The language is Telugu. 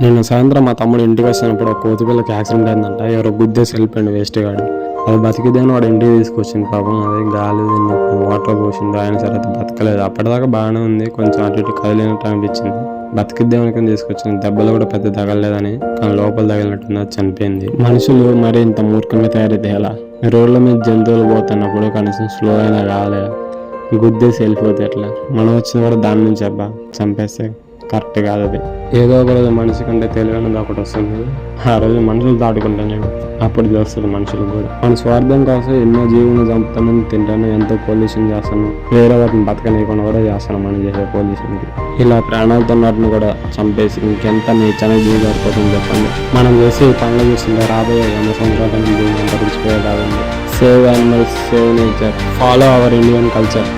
నిన్న సాయంత్రం మా తమ్ముడు ఇంటికి వచ్చినప్పుడు ఒక కోతిపిల్లకి యాక్సిడెంట్ అయిందంట. ఎవరో గుద్దేసి వెళ్ళిపోయింది వేస్ట్ గాడు. అది బతికిదేని వాడు ఇంటికి తీసుకొచ్చింది పాపం. అదే గాలి వాటర్ పోసింది, ఆయన సరే అయితే బతకలేదు. అప్పటిదాకా బాగానే ఉంది, కొంచెం అటు ఇటు కదిలినట్టు అనిపించింది. బతికిద్దేమని తీసుకొచ్చింది. దెబ్బలు కూడా పెద్ద తగలలేదని, కానీ లోపల తగిలినట్టుంది, అది చనిపోయింది. మనుషులు మరీ ఇంత మూర్ఖంగా తయారైతే ఎలా? రోడ్ల మీద జంతువులు పోతున్నప్పుడు కనీసం స్లో అయినా కాలే, గుద్దేసి వెళ్ళిపోతే ఎట్లా? మనం వచ్చిన కూడా దాని నుంచి అబ్బా చంపేస్తే కరెక్ట్ కాదు. అది ఏదో ఒక రోజు మనిషి కంటే తెలివైనది ఒకటి వస్తుంది. ఆ రోజు మనుషులు దాటుకుంటాను నేను, అప్పుడు తెలుస్తుంది మనుషులు కూడా. మన స్వార్థం కోసం ఎన్నో జీవులను చంపుతాను, తింటాను, ఎంతో పొల్యూషన్ చేస్తాను, వేరే వాటిని బతకనీయకుండా కూడా చేస్తాను మనం చేసే పొల్యూషన్కి. ఇలా ప్రాణాలతో వాటిని కూడా చంపేసి ఇంకెంత నీచనే జీవి సరిపోతుంది చెప్పండి. మనం చేసే ఈ పనులు చూస్తుంటే రాబోయే 100 సంవత్సరాల నుంచి అంతరించిపోయేలాగా ఉంది. Save animals, save nature, follow our Indian culture.